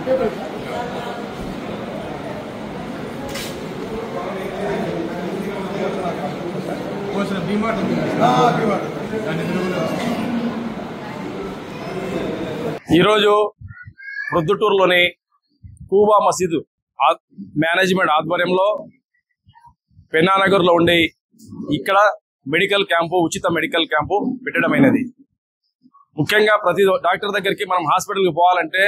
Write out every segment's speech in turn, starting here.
ఈరోజు ప్రొద్దుటూరులోని కూబా మసీదు మేనేజ్మెంట్ ఆధ్వర్యంలో పెన్నానగర్లో ఉండి ఇక్కడ మెడికల్ క్యాంపు, ఉచిత మెడికల్ క్యాంపు పెట్టడమైనది. ముఖ్యంగా ప్రతి డాక్టర్ దగ్గరికి మనం హాస్పిటల్కి పోవాలంటే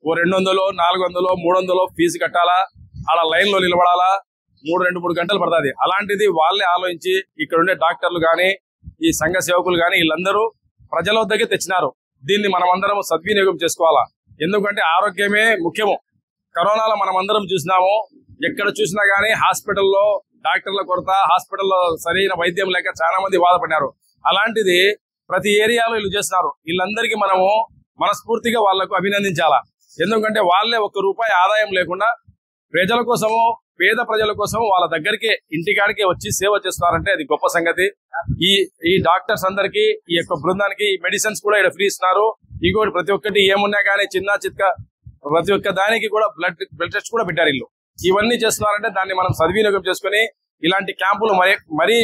ఓ 200, 400, 300 ఫీజు కట్టాలా, ఆడ లైన్లో నిలబడాలా, 2-3 గంటలు పడుతుంది. అలాంటిది వాళ్ళే ఆలోచించి ఇక్కడ ఉండే డాక్టర్లు కానీ, ఈ సంఘ సేవకులు కానీ వీళ్ళందరూ ప్రజల వద్దకే తెచ్చినారు. దీన్ని మనమందరం సద్వినియోగం చేసుకోవాలా. ఎందుకంటే ఆరోగ్యమే ముఖ్యము. కరోనాలో మనమందరం చూసినాము, ఎక్కడ చూసినా కానీ హాస్పిటల్లో డాక్టర్ల కొరత, హాస్పిటల్లో సరైన వైద్యం లేక చాలా మంది బాధపడినారు. అలాంటిది ప్రతి ఏరియాలో వీళ్ళు చేస్తున్నారు. వీళ్ళందరికీ మనము మనస్ఫూర్తిగా వాళ్లకు అభినందించాలా. ఎందుకంటే వాళ్ళే ₹1 ఆదాయం లేకుండా ప్రజల కోసము, పేద ప్రజల కోసం వాళ్ళ దగ్గరికి ఇంటికాడికి వచ్చి సేవ చేస్తున్నారంటే అది గొప్ప సంగతి. ఈ డాక్టర్స్ అందరికీ, ఈ యొక్క బృందానికి మెడిసిన్స్ కూడా ఇక్కడ ఫ్రీ ఇస్తున్నారు. ఇంకోటి ప్రతి ఒక్కటి ఏమున్నా కానీ చిన్న చిత్క ప్రతి ఒక్క దానికి కూడా బ్లడ్ టెస్ట్ కూడా పెట్టారు వీళ్ళు. ఇవన్నీ చేస్తున్నారంటే దాన్ని మనం సద్వినియోగం చేసుకుని ఇలాంటి క్యాంపులు మరీ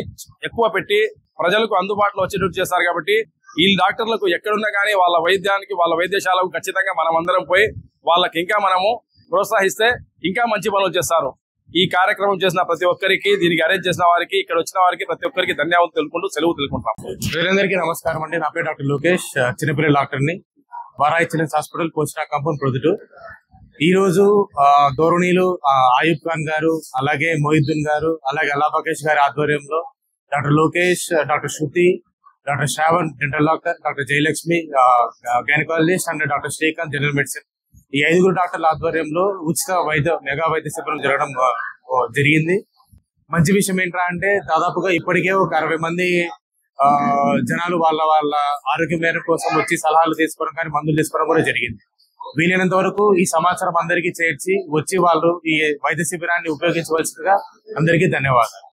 ఎక్కువ పెట్టి ప్రజలకు అందుబాటులో వచ్చేటట్టు చేస్తారు. కాబట్టి ఈ డాక్టర్లకు ఎక్కడున్నా కానీ వాళ్ళ వైద్యానికి, వాళ్ళ వైద్యశాలకు ఖచ్చితంగా మనం అందరం పోయి వాళ్ళకి ఇంకా మనము ప్రోత్సహిస్తే ఇంకా మంచి పనులు చేస్తారు. ఈ కార్యక్రమం చేసిన ప్రతి ఒక్కరికి, దీనికి అరేంజ్ చేసిన వారికి, ఇక్కడ వచ్చిన వారికి ప్రతి ఒక్కరికి ధన్యవాదాలు తెలుపుకుంటూ సెలవు తెలుపుకుంటాం. వీరందరికీ నమస్కారం అండి. నా పేరు డాక్టర్ లోకేష్, చిన్నపిల్లల డాక్టర్ని, వారాయి చిల్డ్రన్స్ హాస్పిటల్, పోస్టా కాంపౌండ్, ప్రొద్దుటూరు. ఈ రోజు గౌరవనీయులు ఆయూబ్ ఖాన్ గారు, అలాగే మొహిద్దీన్ గారు, అలాగే అల్లాబకేష్ గారి ఆధ్వర్యంలో doctor Lokesh, doctor Shruti, doctor Shravan dental doctor, doctor Jayalakshmi gynaecologist and doctor Srikanth general medicine, ఈ 5 డాక్టర్ల ఆధ్వర్యంలో ఉచిత మెగా వైద్య శిబిరం జరగడం జరిగింది. మంచి విషయం ఏంట్రా అంటే దాదాపుగా ఇప్పటికే ఒక 60 మంది జనాలు వాళ్ళ ఆరోగ్య మేర కోసం వచ్చి సలహాలు తీసుకోవడం కానీ మందులు తీసుకోవడం కూడా జరిగింది. వీలైనంత వరకు ఈ సమాచారం అందరికీ చేర్చి వచ్చి వాళ్ళు ఈ వైద్య శిబిరాన్ని ఉపయోగించవలసిందిగా అందరికీ ధన్యవాదాలు.